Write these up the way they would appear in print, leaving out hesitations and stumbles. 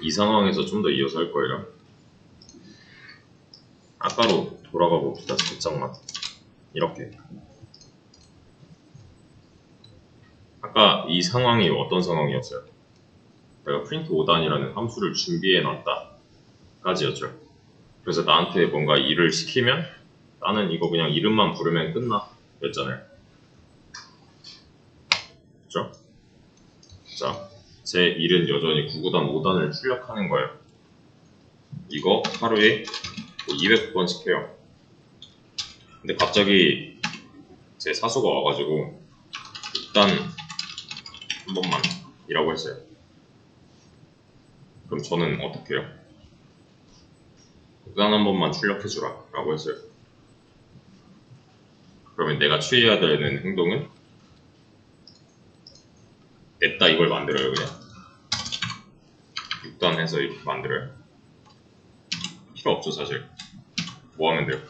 이 상황에서 좀 더 이어서 할 거예요. 아까로 돌아가 봅시다. 살짝만. 이렇게. 아까 이 상황이 어떤 상황이었어요? 내가 print 5단이라는 함수를 준비해 놨다 까지였죠. 그래서 나한테 뭔가 일을 시키면 나는 이거 그냥 이름만 부르면 끝나 였잖아요. 그죠? 자, 제 일은 여전히 9구단 5단을 출력하는 거예요. 이거 하루에 200번씩 해요. 근데 갑자기 제 사수가 와가지고 일단 한 번만 이라고 했어요. 그럼 저는 어떻게 해요? 일단 한 번만 출력해주라 라고 했어요. 그러면 내가 취해야 되는 행동은 냈다 이걸 만들어요. 그냥 6단 해서 이렇게 만들어요. 필요 없죠 사실. 뭐 하면 돼요?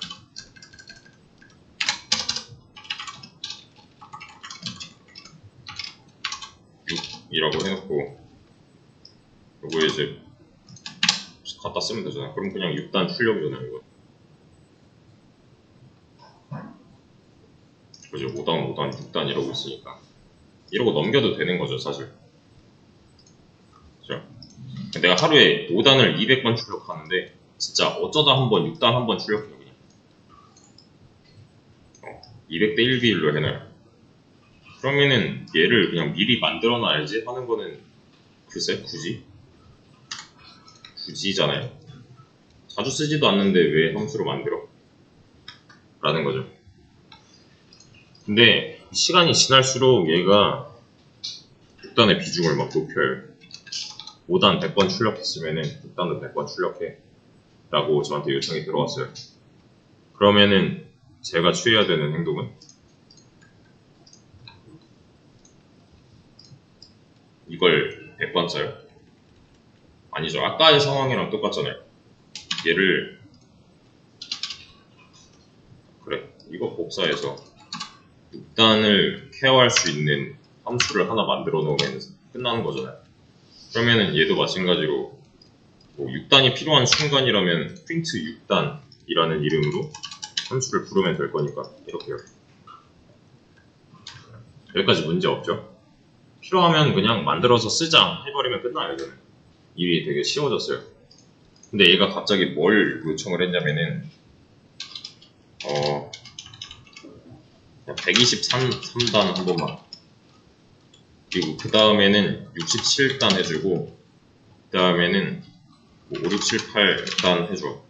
이라고 해놓고 요거 이제 갖다 쓰면 되잖아. 그럼 그냥 6단 출력이잖아요. 이거. 그죠? 5단, 5단, 6단 이러고 있으니까 이러고 넘겨도 되는 거죠 사실. 그죠? 내가 하루에 5단을 200번 출력하는데 진짜 어쩌다 한번 6단 한번 출력해요. 그냥 200대 1 비율로 해놔요. 그러면은 얘를 그냥 미리 만들어 놔야지 하는 거는 글쎄 굳이잖아요. 자주 쓰지도 않는데 왜 함수로 만들어? 라는 거죠. 근데 시간이 지날수록 얘가 6단의 비중을 막 높여요. 5단 100번 출력했으면은 6단도 100번 출력해 라고 저한테 요청이 들어왔어요. 그러면은 제가 취해야 되는 행동은 이걸 100번 써요. 아니죠. 아까의 상황이랑 똑같잖아요. 얘를 그래 이거 복사해서 6단을 케어할 수 있는 함수를 하나 만들어 놓으면 끝나는 거잖아요. 그러면은 얘도 마찬가지로 뭐 6단이 필요한 순간이라면 print 6단이라는 이름으로 함수를 부르면 될 거니까 이렇게요. 여기까지 문제 없죠? 필요하면 그냥 만들어서 쓰자 해버리면 끝나요. 저는 일이 되게 쉬워졌어요. 근데 얘가 갑자기 뭘 요청을 했냐면은 123단 한 번만, 그리고 그 다음에는 67단 해주고 그 다음에는 5, 6, 7, 8단 해줘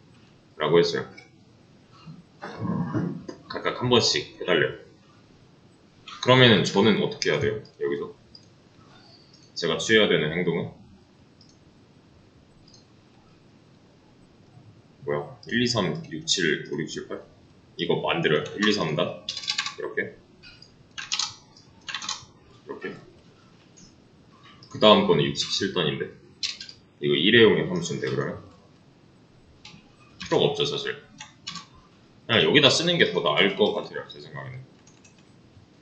라고 했어요. 각각 한 번씩 해달려. 그러면은 저는 어떻게 해야 돼요? 여기서 제가 취해야 되는 행동은 뭐야? 1, 2, 3, 6, 7, 5, 6, 7, 8 이거 만들어요. 1, 2, 3단 이렇게 그 다음 거는 67단인데 이거 일회용의 함수인데 그러면 필요가 없죠 사실. 그냥 여기다 쓰는 게 더 나을 것 같아요 제 생각에는.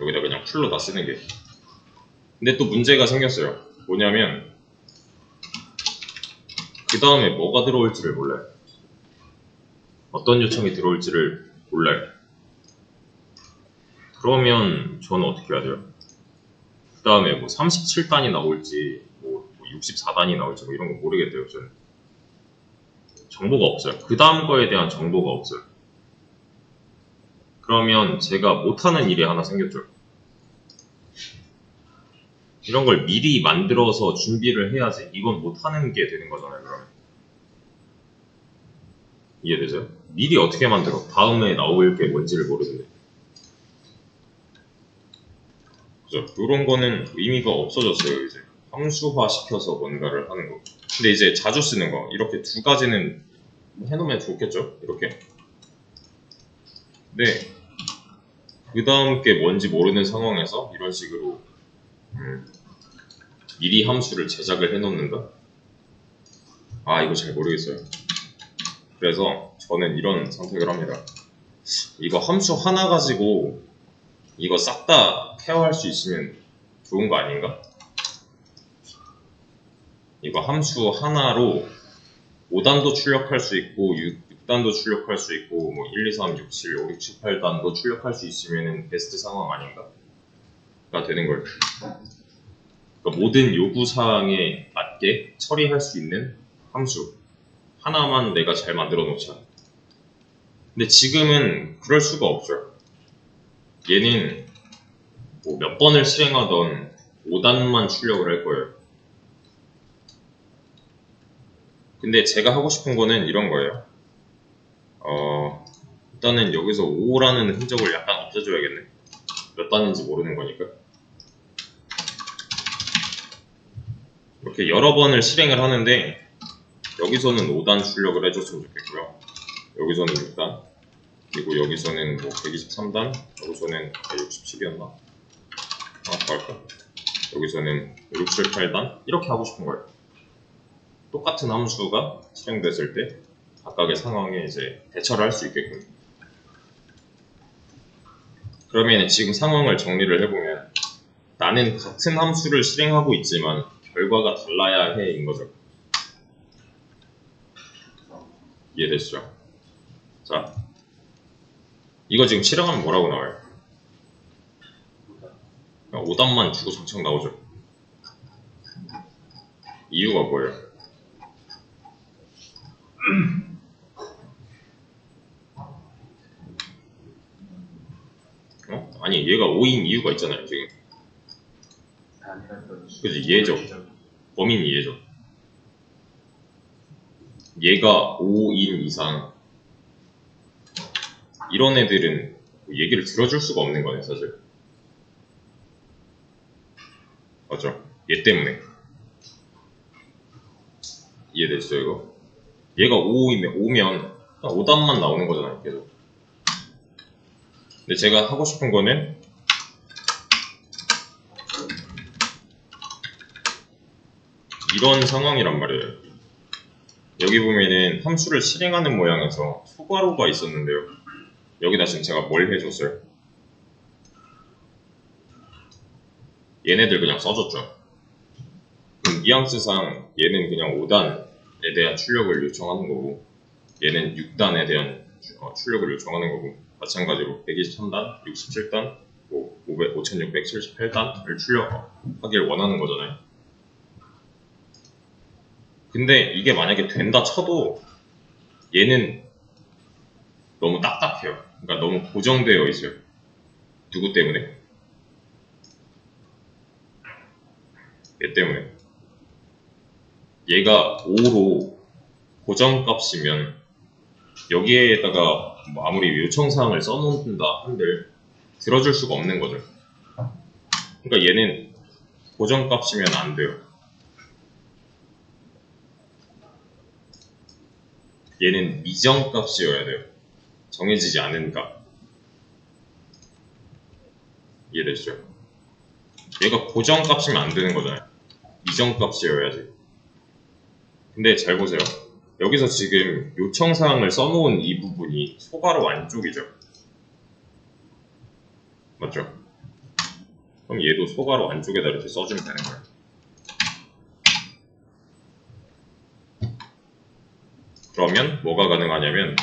여기다 그냥 풀로 다 쓰는 게. 근데 또 문제가 생겼어요. 뭐냐면 그 다음에 뭐가 들어올지를 몰라요. 어떤 요청이 들어올지를 몰라요. 그러면 저는 어떻게 해야 돼요? 그 다음에 뭐 37단이 나올지 뭐 64단이 나올지 뭐 이런 거 모르겠대요. 저는 정보가 없어요. 그 다음 거에 대한 정보가 없어요. 그러면 제가 못하는 일이 하나 생겼죠. 이런 걸 미리 만들어서 준비를 해야지 이건 못하는 게 되는 거잖아요. 그러면 이해되죠? 미리 어떻게 만들어? 다음에 나올 게 뭔지를 모르는데. 그죠? 이런 거는 의미가 없어졌어요. 이제 함수화 시켜서 뭔가를 하는 거. 근데 이제 자주 쓰는 거 이렇게 두 가지는 해놓으면 좋겠죠? 이렇게. 근데 그 다음 게 뭔지 모르는 상황에서 이런 식으로 미리 함수를 제작을 해놓는다? 아 이거 잘 모르겠어요. 그래서 저는 이런 선택을 합니다. 이거 함수 하나 가지고 이거 싹 다 케어할 수 있으면 좋은 거 아닌가? 이거 함수 하나로 5단도 출력할 수 있고 6단도 출력할 수 있고 뭐 1, 2, 3, 6, 7, 5, 6, 7, 8단도 출력할 수 있으면은 베스트 상황 아닌가가 되는 거예요. 그러니까 모든 요구사항에 맞게 처리할 수 있는 함수 하나만 내가 잘 만들어 놓자. 근데 지금은 그럴 수가 없죠. 얘는 뭐 몇 번을 실행하던 5단만 출력을 할 거예요. 근데 제가 하고 싶은 거는 이런 거예요. 일단은 여기서 5라는 흔적을 약간 없애줘야겠네. 몇 단인지 모르는 거니까. 이렇게 여러 번을 실행을 하는데 여기서는 5단 출력을 해줬으면 좋겠고요. 여기서는 6단, 그리고 여기서는 뭐 123단, 여기서는 167이었나? 더 할까? 여기서는 5, 6, 7, 8단 이렇게 하고 싶은 거예요. 똑같은 함수가 실행됐을 때 각각의 상황에 이제 대처를 할 수 있게끔. 그러면 지금 상황을 정리를 해보면 나는 같은 함수를 실행하고 있지만 결과가 달라야 해인 거죠. 이해되시죠? 자, 이거 지금 실행하면 뭐라고 나와요? 5단만 주고 장착 나오죠. 이유가 뭐예요? 아니 얘가 5인 이유가 있잖아요 지금. 그치, 얘죠. 범인이 얘죠. 얘가 5인 이상 이런 애들은 얘기를 들어줄 수가 없는 거네 사실. 맞죠? 얘 때문에. 이해되시죠 이거? 얘가 5면 5단만 나오는 거잖아요 계속. 근데 제가 하고 싶은 거는 이런 상황이란 말이에요. 여기 보면은 함수를 실행하는 모양에서 소괄호가 있었는데요. 여기다 지금 제가 뭘 해줬어요? 얘네들 그냥 써줬죠. 그럼 뉘앙스상 얘는 그냥 5단에 대한 출력을 요청하는 거고 얘는 6단에 대한 출력을 요청하는 거고 마찬가지로 123단, 67단, 5678단을 출력하길 원하는 거잖아요. 근데 이게 만약에 된다 쳐도 얘는 너무 딱딱해요. 그러니까 너무 고정되어 있어요. 누구 때문에? 얘 때문에. 얘가 5로 고정값이면 여기에다가 뭐 아무리 요청사항을 써놓는다 한들 들어줄 수가 없는 거죠. 그러니까 얘는 고정값이면 안 돼요. 얘는 미정값이어야 돼요. 정해지지 않은 값. 이해되시죠? 얘가 고정값이면 안 되는 거잖아요. 미정값이어야지. 근데 잘 보세요. 여기서 지금 요청사항을 써놓은 이 부분이 소괄호 안쪽이죠. 맞죠? 그럼 얘도 소괄호 안쪽에다 이렇게 써주면 되는 거예요. 그러면 뭐가 가능하냐면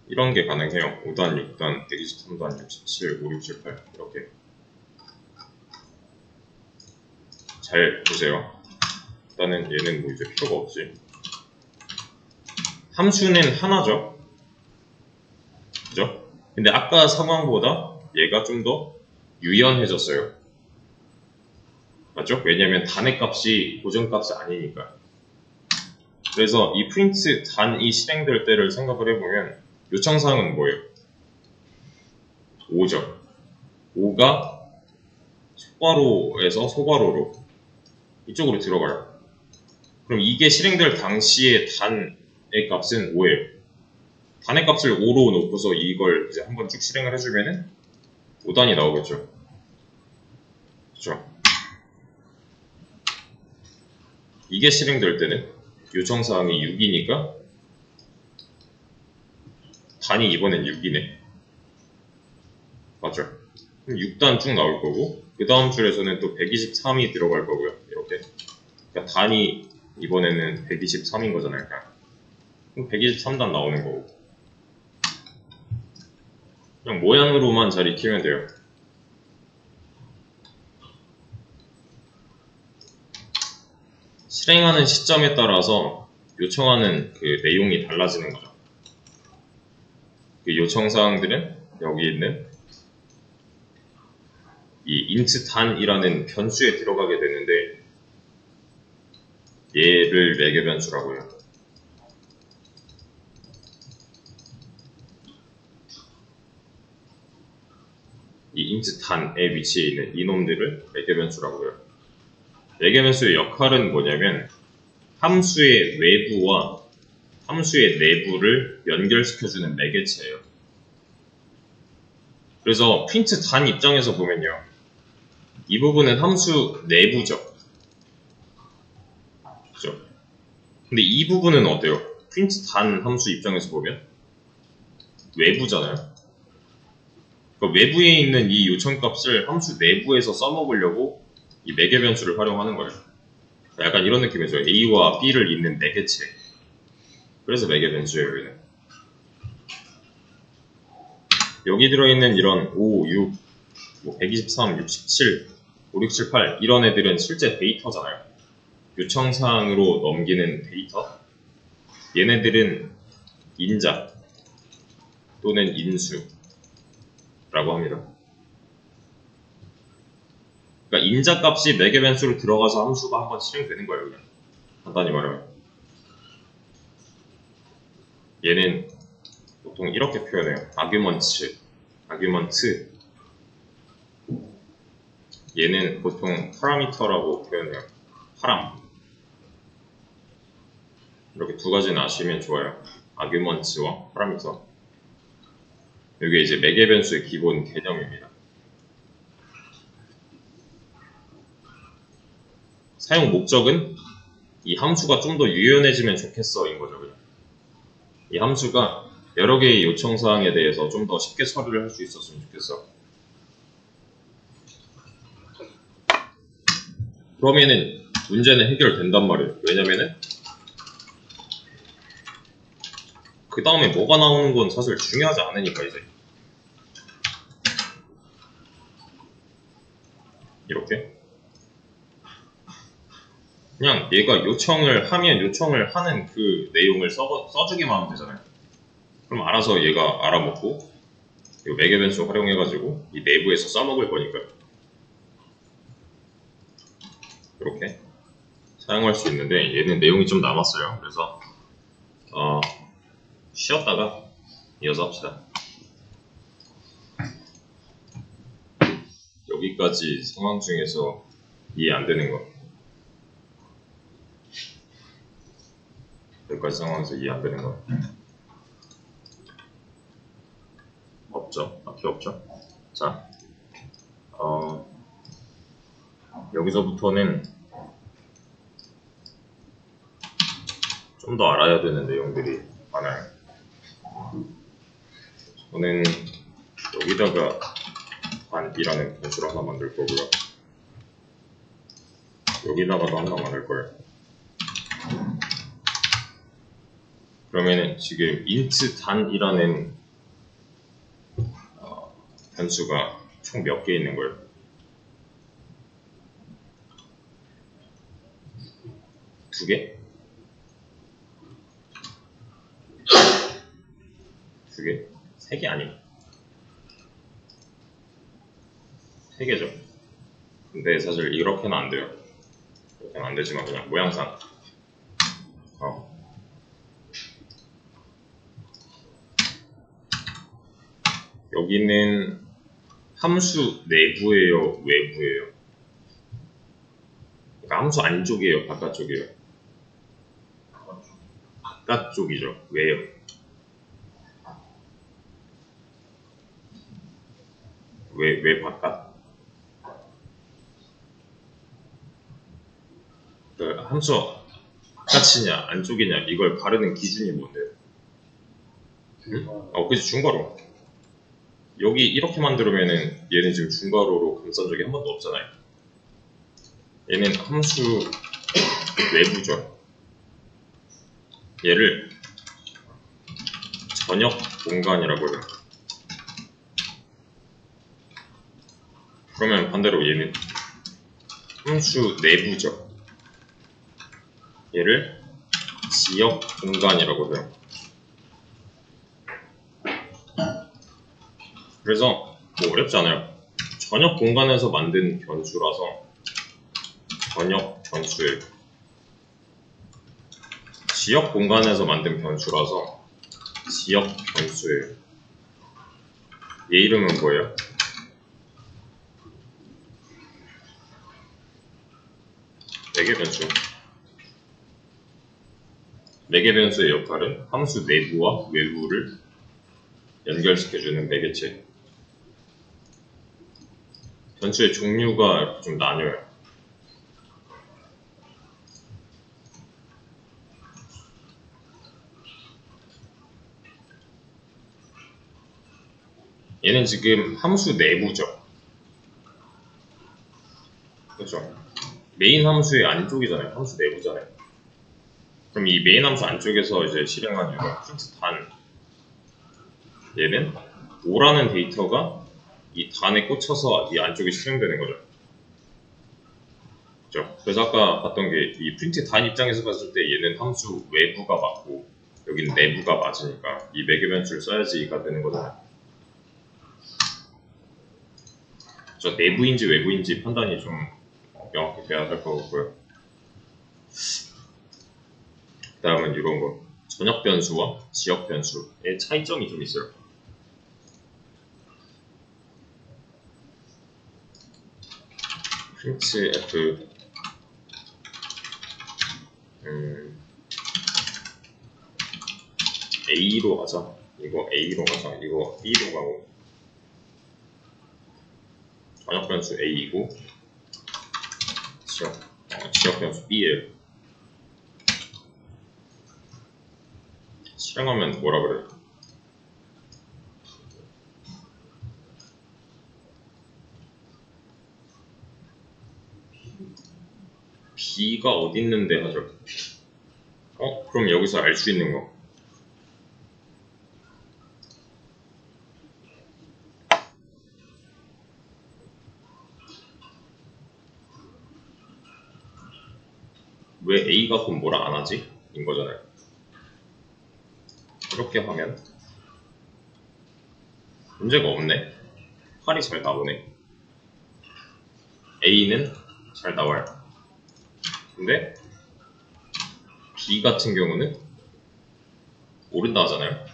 이런 게 가능해요. 5단, 6단, 123단, 67, 5, 6, 7, 8 이렇게. 잘 보세요. 일단은 얘는 뭐 이제 필요가 없지. 함수는 하나죠. 그죠? 근데 아까 상황보다 얘가 좀 더 유연해졌어요. 맞죠? 왜냐면 단의 값이 고정값이 아니니까. 그래서 이 프린트 단이 실행될 때를 생각을 해보면 요청사항은 뭐예요? 5죠. 5가 소괄호에서 소괄호로 이쪽으로 들어가요. 그럼 이게 실행될 당시의 단의 값은 5예요. 단의 값을 5로 놓고서 이걸 이제 한번 쭉 실행을 해주면은 5단이 나오겠죠. 그렇죠? 이게 실행될 때는 요청사항이 6이니까 단이 이번엔 6이네. 맞죠? 그럼 6단 쭉 나올 거고 그 다음 줄에서는 또 123이 들어갈 거고요. 이렇게 그러니까 단이 이번에는 123인 거잖아요. 그냥 123단 나오는 거고. 그냥 모양으로만 잘 익히면 돼요. 실행하는 시점에 따라서 요청하는 그 내용이 달라지는 거죠. 그 요청사항들은 여기 있는 이 int 단이라는 변수에 들어가게 되는데 얘를 매개 변수라고 해요. 이 int 단의 위치에 있는 이놈들을 매개 변수라고 해요. 매개 변수의 역할은 뭐냐면 함수의 외부와 함수의 내부를 연결시켜주는 매개체예요. 그래서 프린트 단 입장에서 보면요. 이 부분은 함수 내부죠. 그죠? 근데 이 부분은 어때요? 프린트 단 함수 입장에서 보면 외부잖아요. 그러니까 외부에 있는 이 요청값을 함수 내부에서 써먹으려고 이 매개 변수를 활용하는 거예요. 약간 이런 느낌이죠. A와 B를 잇는 매개체. 그래서 매개 변수예요, 여기는. 여기 들어있는 이런 5, 6, 123, 67, 5, 6, 7, 8 이런 애들은 실제 데이터잖아요. 요청사항으로 넘기는 데이터. 얘네들은 인자 또는 인수라고 합니다. 그러니까 인자 값이 매개 변수로 들어가서 함수가 한번 실행되는 거예요. 그냥. 간단히 말하면. 얘는 보통 이렇게 표현해요. 아규먼트. 얘는 보통 파라미터라고 표현해요. 파람. 이렇게 두 가지는 아시면 좋아요. 아규먼트와 파라미터. 이게 이제 매개 변수의 기본 개념입니다. 사용 목적은 이 함수가 좀 더 유연해지면 좋겠어인 거죠. 그냥. 이 함수가 여러 개의 요청사항에 대해서 좀 더 쉽게 처리를 할 수 있었으면 좋겠어. 그러면은 문제는 해결된단 말이에요. 왜냐면은 그 다음에 뭐가 나오는 건 사실 중요하지 않으니까 이제 이렇게 그냥 얘가 요청을 하면 요청을 하는 그 내용을 써주기만 하면 되잖아요. 그럼 알아서 얘가 알아먹고 이 매개 변수 활용해가지고 이 내부에서 써먹을 거니까요. 이렇게 사용할 수 있는데 얘는 내용이 좀 남았어요. 그래서 쉬었다가 이어서 합시다. 여기까지 상황 중에서 이해 안 되는 거. 여기까지 상황에서 이해 안 되는 거. 없죠? 딱히 없죠? 자, 여기서부터는 좀 더 알아야 되는 내용들이 많아요. 저는 여기다가 반이라는 변수를 하나 만들 거고요. 여기다가도 하나 만들 거예요. 그러면은 지금 int 단이라는 변수가 총 몇 개 있는 거예요? 두 개? 두 개? 세 개 아니에요? 세 개죠. 근데 사실 이렇게는 안 돼요. 이렇게는 안 되지만 그냥 모양상 여기는 함수 내부예요? 외부예요? 그러니까 함수 안쪽이에요? 바깥쪽이에요? 바깥쪽이죠. 왜요? 왜 바깥? 그 함수 바깥이냐 안쪽이냐 이걸 가르는 기준이 뭔데요? 응? 그치 중괄호. 여기 이렇게 만들면은 얘는 지금 중괄호로 감싼 적이 한 번도 없잖아요. 얘는 함수 외부죠. 얘를 전역 공간이라고 해요. 그러면 반대로 얘는 함수 내부죠. 얘를 지역 공간이라고 해요. 그래서 뭐 어렵지 않아요. 전역 공간에서 만든 변수라서 전역 변수예요. 지역 공간에서 만든 변수라서 지역 변수예요. 얘 이름은 뭐예요? 매개 변수. 매개 변수의 역할은 함수 내부와 외부를 연결시켜주는 매개체. 변수의 종류가 좀 나뉘어요. 얘는 지금 함수 내부죠. 그렇죠? 메인 함수의 안쪽이잖아요. 함수 내부잖아요. 그럼 이 메인 함수 안쪽에서 이제 실행한 이런 프린트 단, 얘는 5라는 데이터가 이 단에 꽂혀서 이 안쪽에 실행되는 거죠. 그렇죠? 그래서 아까 봤던 게 이 프린트 단 입장에서 봤을 때 얘는 함수 외부가 맞고 여기는 내부가 맞으니까 이 매개 변수를 써야지가 되는 거잖아요. 저 내부인지 외부인지 판단이 좀 명확히 돼야 될 것 같고요. 그 다음은 이런 거. 전역 변수와 지역 변수의 차이점이 좀 있어요. 프린트 f A로 가자. 이거 A로 가자. 이거 B로 가고. 전역 변수 A이고 지역 변수 B예요. 실행하면 뭐라 그래요? B가 어디 있는데 하죠? 그럼 여기서 알 수 있는 거. 왜 A가 그럼 뭐라 안 하지? 인 거잖아요. 이렇게 하면 문제가 없네. 8이 잘 나오네. A는 잘 나와요. 근데 B 같은 경우는 모른다 하잖아요.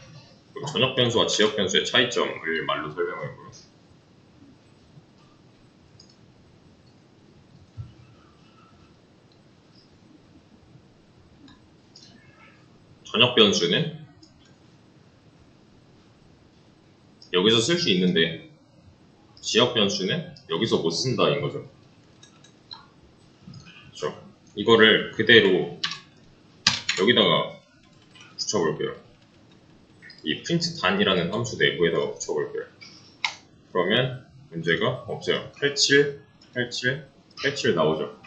그럼 전역 변수와 지역 변수의 차이점을 말로 설명해보요. 전역 변수는 여기서 쓸 수 있는데 지역 변수는 여기서 못 쓴다인 거죠. 그렇죠? 이거를 그대로 여기다가 붙여볼게요. 이 프린트 단이라는 함수 내부에다가 붙여볼게요. 그러면 문제가 없어요. 87, 87, 87 나오죠.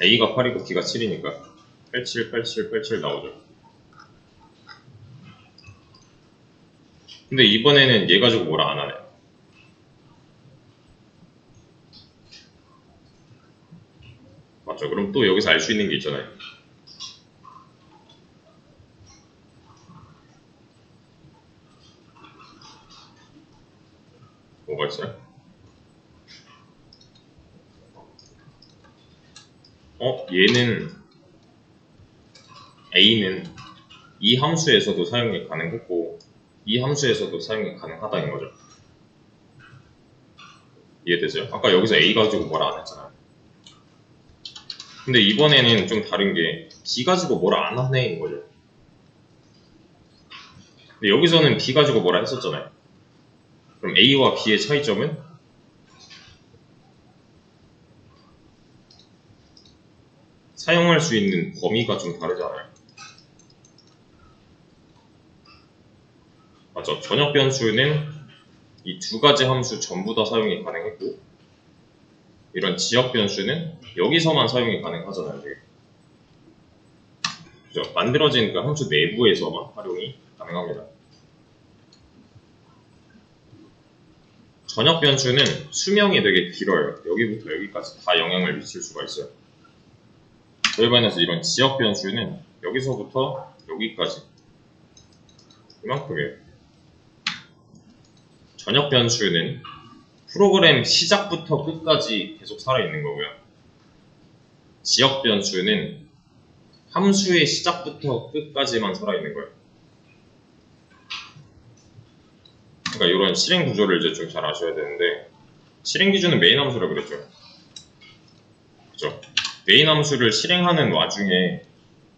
A가 8이고 B가 7이니까 87, 87, 87 나오죠. 근데 이번에는 얘 가지고 뭐라 안 하네. 맞죠? 그럼 또 여기서 알 수 있는 게 있잖아요. 뭐가 있어요? 얘는 A는 이 함수에서도 사용이 가능했고 이 함수에서도 사용이 가능하다는 거죠. 이해되세요? 아까 여기서 A 가지고 뭐라 안 했잖아요. 근데 이번에는 좀 다른 게 B 가지고 뭐라 안 하네인 거죠. 근데 여기서는 B 가지고 뭐라 했었잖아요. 그럼 A와 B의 차이점은 사용할 수 있는 범위가 좀 다르잖아요. 맞죠? 전역 변수는 이 두 가지 함수 전부 다 사용이 가능했고 이런 지역 변수는 여기서만 사용이 가능하잖아요. 그죠? 만들어진 그 함수 내부에서만 활용이 가능합니다. 전역 변수는 수명이 되게 길어요. 여기부터 여기까지 다 영향을 미칠 수가 있어요. 저희 반에서 이런 지역 변수는 여기서부터 여기까지 이만큼이에요. 전역 변수는 프로그램 시작부터 끝까지 계속 살아있는 거고요. 지역 변수는 함수의 시작부터 끝까지만 살아있는 거예요. 그러니까 이런 실행 구조를 이제 좀 잘 아셔야 되는데, 실행 기준은 메인 함수라고 그랬죠. 그죠? 메인 함수를 실행하는 와중에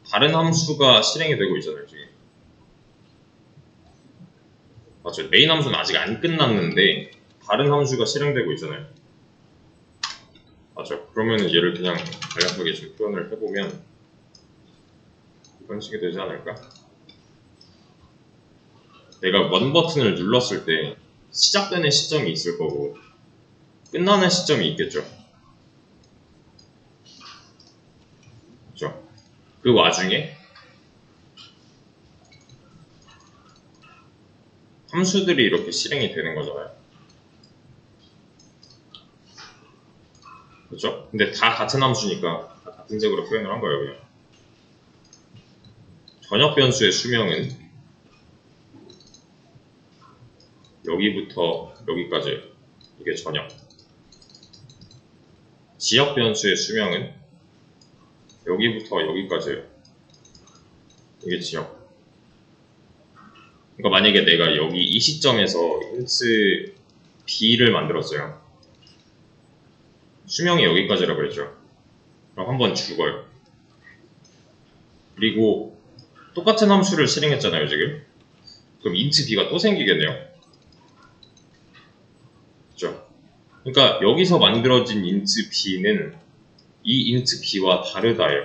다른 함수가 실행이 되고 있잖아요, 지금. 맞죠? 메인 함수는 아직 안 끝났는데 다른 함수가 실행되고 있잖아요. 맞죠? 그러면 얘를 그냥 간략하게 좀 표현을 해보면 이런 식이 되지 않을까? 내가 원 버튼을 눌렀을 때 시작되는 시점이 있을 거고 끝나는 시점이 있겠죠. 그렇죠? 그 와중에 함수들이 이렇게 실행이 되는 거잖아요. 그렇죠? 근데 다 같은 함수니까 다 같은 색으로 표현을 한 거예요, 그냥. 전역 변수의 수명은 여기부터 여기까지, 이게 전역. 지역 변수의 수명은 여기부터 여기까지, 이게 지역. 그러니까 만약에 내가 여기 이 시점에서 int b를 만들었어요. 수명이 여기까지라고 그랬죠. 그럼 한번 죽어요. 그리고 똑같은 함수를 실행했잖아요, 지금. 그럼 int b가 또 생기겠네요. 그렇죠? 그러니까 여기서 만들어진 int b는 이 int b와 다르다예요.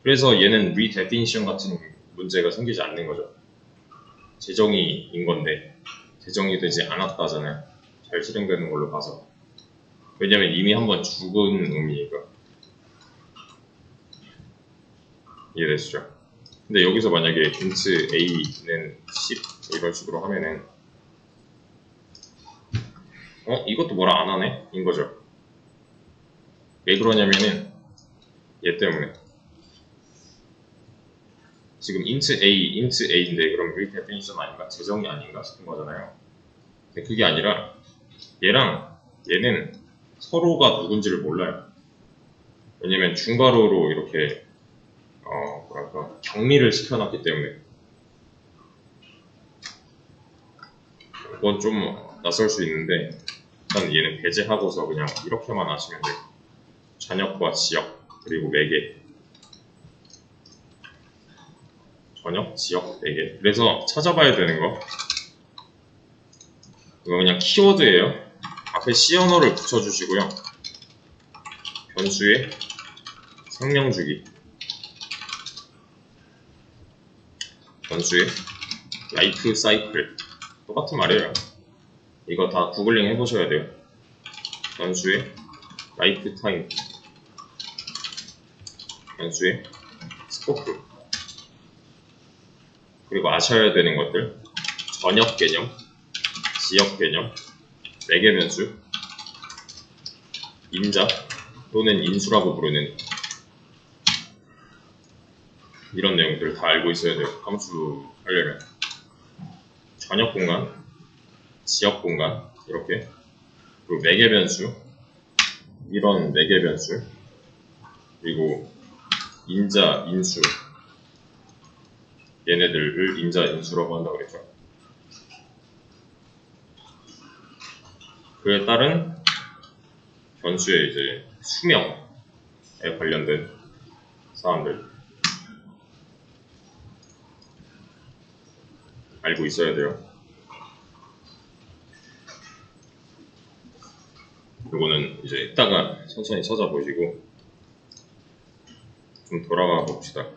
그래서 얘는 redefinition 같은 문제가 생기지 않는 거죠. 재정의인 건데 재정이 되지 않았다잖아요. 잘 실행되는 걸로 봐서. 왜냐면 이미 한번 죽은 의미니까. 이해되시죠? 근데 여기서 만약에 int a는 10 이런 식으로 하면은 이것도 뭐라 안 하네? 인 거죠. 왜 그러냐면은 얘 때문에. 지금 int a인데 그럼 redefinition 아닌가? 재정이 아닌가 싶은 거잖아요. 근데 그게 아니라 얘랑 얘는 서로가 누군지를 몰라요. 왜냐면 중괄호로 이렇게 뭐랄까 격리를 시켜놨기 때문에. 그건 좀 낯설 수 있는데 일단 얘는 배제하고서 그냥 이렇게만 하시면 돼요. 전역과 지역 그리고 매개. 전역, 지역, 매개. 그래서 찾아봐야 되는 거 이거 그냥 키워드예요. 앞에 C 언어를 붙여주시고요. 변수의 생명주기, 변수의 라이프 사이클. 똑같은 말이에요. 이거 다 구글링 해보셔야 돼요. 변수의 라이프 타임, 변수의 스코프. 그리고 아셔야 되는 것들: 전역 개념, 지역 개념, 매개 변수, 인자 또는 인수라고 부르는 이런 내용들을 다 알고 있어야 돼요. 함수 하려면. 전역 공간, 지역 공간 이렇게, 그리고 매개 변수, 이런 매개 변수, 그리고 인자, 인수, 얘네들을 인자, 인수라고 한다고 그랬죠. 그에 따른 변수의 이제 수명에 관련된 사항들 알고 있어야 돼요. 요거는 이제 이따가 천천히 찾아보시고 좀 돌아가 봅시다.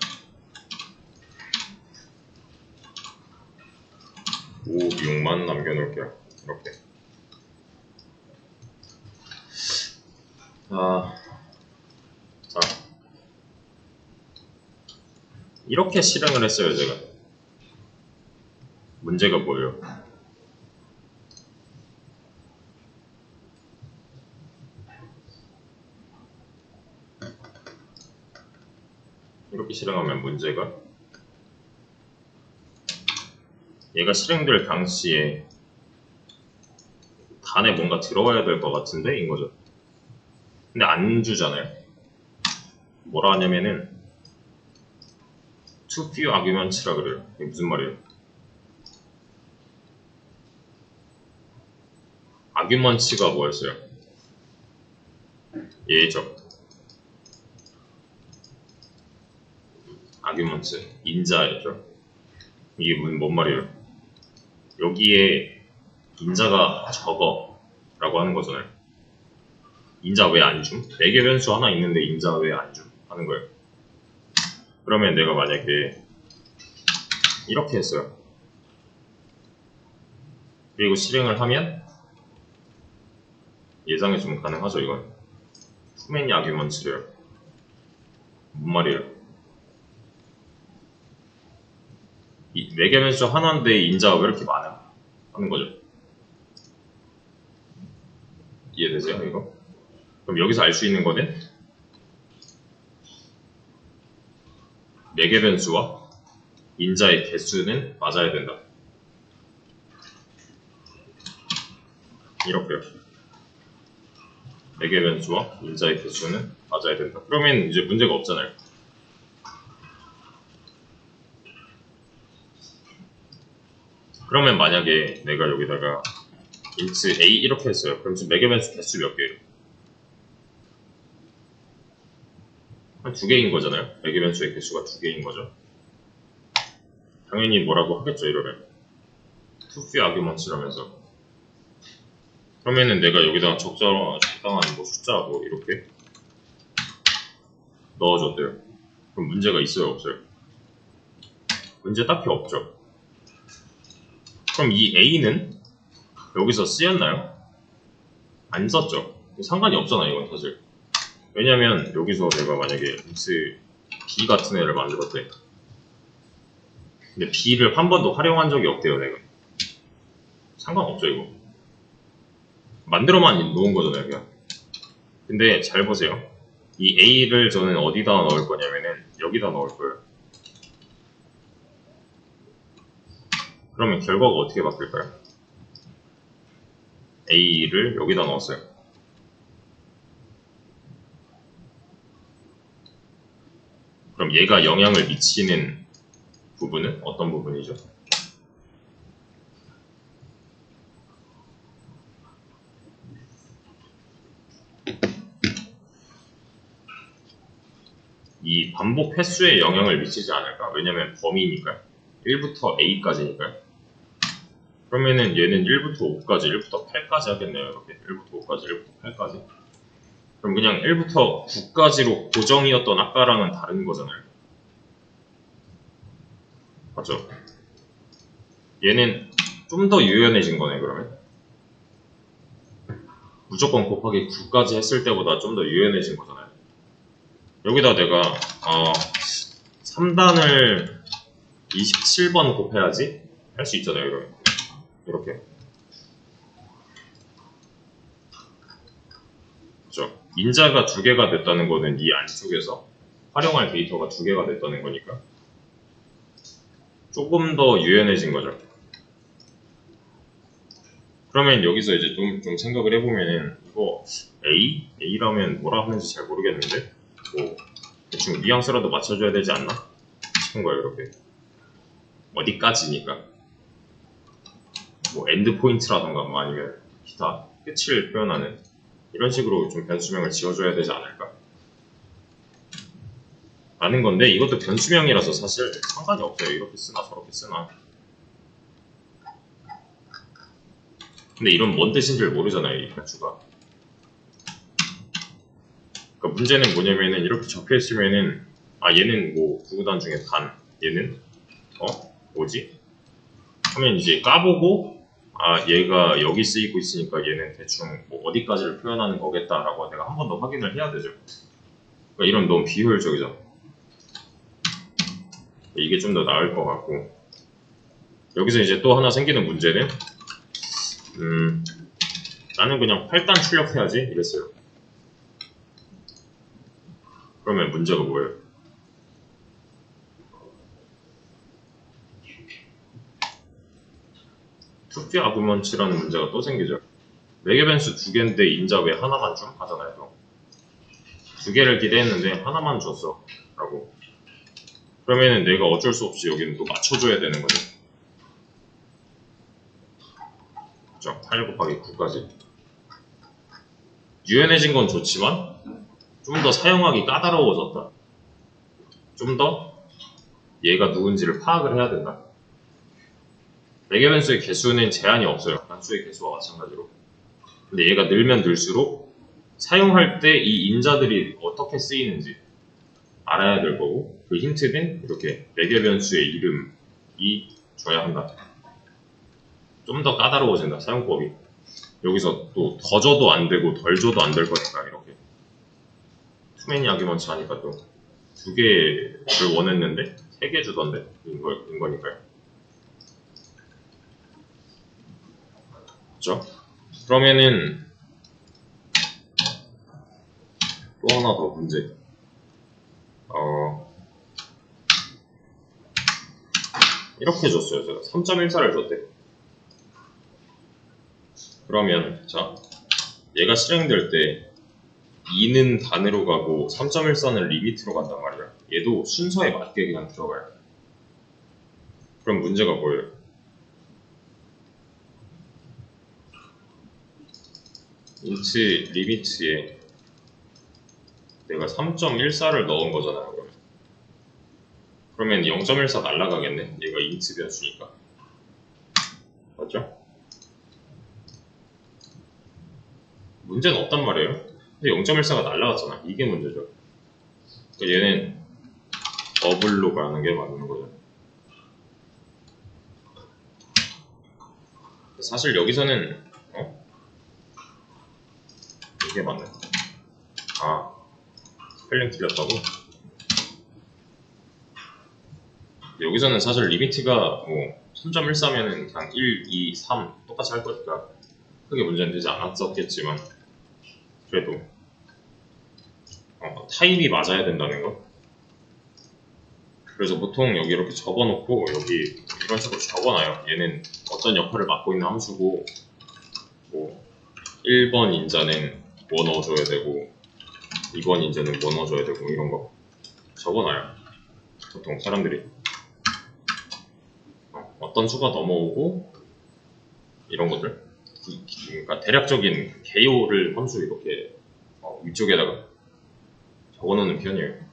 5, 6만 남겨놓을게요. 이렇게. 자, 이렇게 실행을 했어요, 제가. 문제가 뭐예요? 이렇게 실행하면 문제가 얘가 실행될 당시에 단에 뭔가 들어와야 될 것 같은데 인 거죠. 근데 안 주잖아요. 뭐라 하냐면은 to few arguments라 그래요. 이게 무슨 말이에요? arguments가 뭐였어요? 얘죠. arguments 인자였죠. 이게 뭔 말이에요? 여기에 인자가 적어 라고 하는 거잖아요. 인자 왜 안 줌? 4개 변수 하나 있는데 인자 왜 안 줌? 하는 거예요. 그러면 내가 만약에 이렇게 했어요. 그리고 실행을 하면 예상해주면 가능하죠, 이건. too many arguments래요. 뭔 말이에요? 4개 변수 하나인데 인자가 왜 이렇게 많아? 하는 거죠. 이해되세요, 이거? 그럼 여기서 알 수 있는 거는 4개 변수와 인자의 개수는 맞아야 된다. 이렇게요. 4개 변수와 인자의 개수는 맞아야 된다. 그러면 이제 문제가 없잖아요. 그러면 만약에 내가 여기다가 int a 이렇게 했어요. 그럼 지금 4개 변수 개수 몇 개예요? 한 2개인 거잖아요. 4개 변수의 개수가 2개인 거죠. 당연히 뭐라고 하겠죠, 이러면. to few arguments라면서. 그러면은 내가 여기다가 적당한 뭐 숫자 뭐 이렇게 넣어줬대요. 그럼 문제가 있어요, 없어요? 문제 딱히 없죠. 그럼 이 a는 여기서 쓰였나요? 안 썼죠. 상관이 없잖아요, 이건 사실. 왜냐면 여기서 내가 만약에 int b 같은 애를 만들었대. 근데 b를 한 번도 활용한 적이 없대요, 내가. 상관없죠, 이거. 만들어만 놓은 거잖아요, 그냥. 근데 잘 보세요. 이 a를 저는 어디다 넣을 거냐면은 여기다 넣을 거예요. 그러면 결과가 어떻게 바뀔까요? a를 여기다 넣었어요. 그럼 얘가 영향을 미치는 부분은 어떤 부분이죠? 이 반복 횟수에 영향을 미치지 않을까? 왜냐면 범위니까요. 1부터 a까지니까요. 그러면은 얘는 1부터 5까지, 1부터 8까지 하겠네요. 이렇게 1부터 5까지, 1부터 8까지. 그럼 그냥 1부터 9까지로 고정이었던 아까랑은 다른 거잖아요. 맞죠? 얘는 좀 더 유연해진 거네, 그러면. 무조건 곱하기 9까지 했을 때보다 좀 더 유연해진 거잖아요. 여기다 내가 3단을 27번 곱해야지 할 수 있잖아요, 이러면. 이렇게. 그렇죠? 인자가 2개가 됐다는 거는 이 안쪽에서 활용할 데이터가 2개가 됐다는 거니까 조금 더 유연해진 거죠. 그러면 여기서 이제 좀 생각을 해보면은 이거 A라면 뭐라 하는지 잘 모르겠는데 뭐 대충 뉘앙스라도 맞춰줘야 되지 않나 싶은 거예요. 이렇게 어디까지니까 뭐 엔드 포인트라던가 뭐 아니면 기타 끝을 표현하는 이런 식으로 좀 변수명을 지어줘야 되지 않을까 라는 건데 이것도 변수명이라서 사실 상관이 없어요. 이렇게 쓰나 저렇게 쓰나. 근데 이런 뭔 뜻인지를 모르잖아요, 이 변수가. 그러니까 문제는 뭐냐면은 이렇게 적혀 있으면은 얘는 뭐 구구단 중에 단, 얘는 뭐지? 하면 이제 까보고 얘가 여기 쓰이고 있으니까 얘는 대충 뭐 어디까지를 표현하는 거겠다라고 내가 한 번 더 확인을 해야 되죠. 그러니까 이런 너무 비효율적이죠. 이게 좀 더 나을 것 같고, 여기서 이제 또 하나 생기는 문제는 나는 그냥 8단 출력해야지 이랬어요. 그러면 문제가 뭐예요? 투피 아구먼치라는 문제가 또 생기죠. 매개 변수 두 개인데 인자 왜 하나만 줌? 하잖아요. 두 개를 기대했는데 하나만 줬어 라고. 그러면은 내가 어쩔 수 없이 여기는 또 맞춰줘야 되는 거죠. 그죠? 8 곱하기 9까지. 유연해진 건 좋지만 좀 더 사용하기 까다로워졌다. 좀 더 얘가 누군지를 파악을 해야 된다. 매개 변수의 개수는 제한이 없어요. 단수의 개수와 마찬가지로. 근데 얘가 늘면 늘수록 사용할 때 이 인자들이 어떻게 쓰이는지 알아야 될 거고, 그 힌트는 이렇게 매개 변수의 이름이 줘야 한다. 좀 더 까다로워진다, 사용법이. 여기서 또 더 줘도 안 되고 덜 줘도 안 될 거니까 이렇게 투매니 아규먼트 하니까 또 두 개를 원했는데 세 개 주던데 인 거니까요. 그렇죠? 그러면은 또 하나 더 문제. 이렇게 줬어요. 제가 3.14를 줬대. 그러면 자, 얘가 실행될 때 2는 단으로 가고 3.14는 리미트로 간단 말이야. 얘도 순서에 맞게 그냥 들어가요. 그럼 문제가 뭐예요? 인트 리미트에 내가 3.14를 넣은 거잖아요. 그러면 0.14 날라가겠네. 얘가 인트 변수니까. 맞죠? 문제는 없단 말이에요. 근데 0.14가 날라갔잖아. 이게 문제죠. 그러니까 얘는 더블로 가는 게 맞는 거죠. 사실 여기서는 이게 맞네. 스펠링 틀렸다고? 여기서는 사실 리미트가 뭐 3.14면은 그냥 1, 2, 3 똑같이 할 거니까 크게 문제는 되지 않았었겠지만, 그래도 타입이 맞아야 된다는 거. 그래서 보통 여기 이렇게 접어놓고 여기 이런 식으로 적어놔요. 얘는 어떤 역할을 맡고 있는 함수고, 뭐 1번 인자는 뭐 넣어줘야 되고 2번 인자는 뭐 넣어줘야 되고 이런 거 적어놔요. 보통 사람들이 어떤 수가 넘어오고 이런 것들, 그러니까 대략적인 개요를 함수 이렇게 위쪽에다가 적어놓는 편이에요.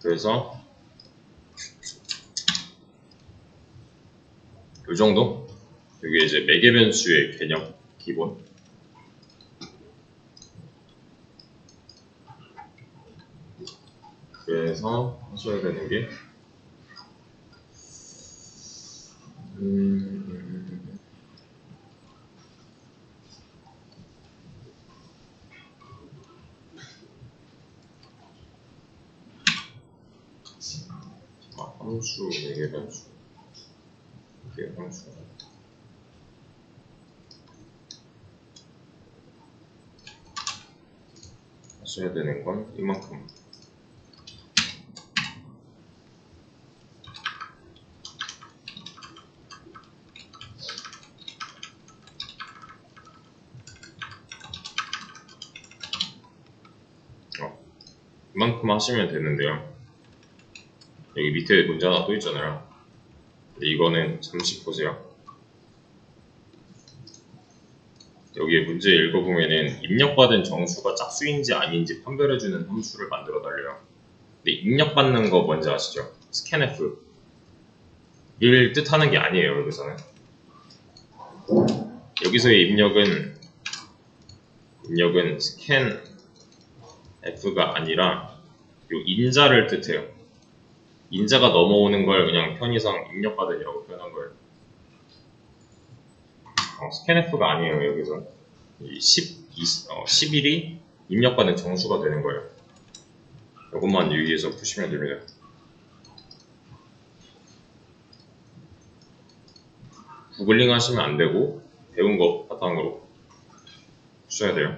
그래서 이 정도? 이게 이제 매개 변수의 개념 기본. 그래서 하셔야 되는 게 함수 매개 변수. 이게 함수. 하셔야 되는 건 이만큼. 이만큼 하시면 되는데요. 여기 밑에 문제 하나 또 있잖아요. 근데 이거는 잠시 보세요. 여기에 문제 읽어보면은 입력받은 정수가 짝수인지 아닌지 판별해주는 함수를 만들어 달래요. 근데 입력받는 거 뭔지 아시죠? scanf 를 뜻하는 게 아니에요. 여기서는 여기서의 입력은 scanf가 아니라 요 인자를 뜻해요. 인자가 넘어오는 걸 그냥 편의상 입력받은이라고 표현한 거예요. scanf가 아니에요. 여기서 11이 입력받는 정수가 되는 거예요. 이것만 유의해서 푸시면 됩니다. 구글링 하시면 안 되고 배운 거 바탕으로 푸셔야 돼요.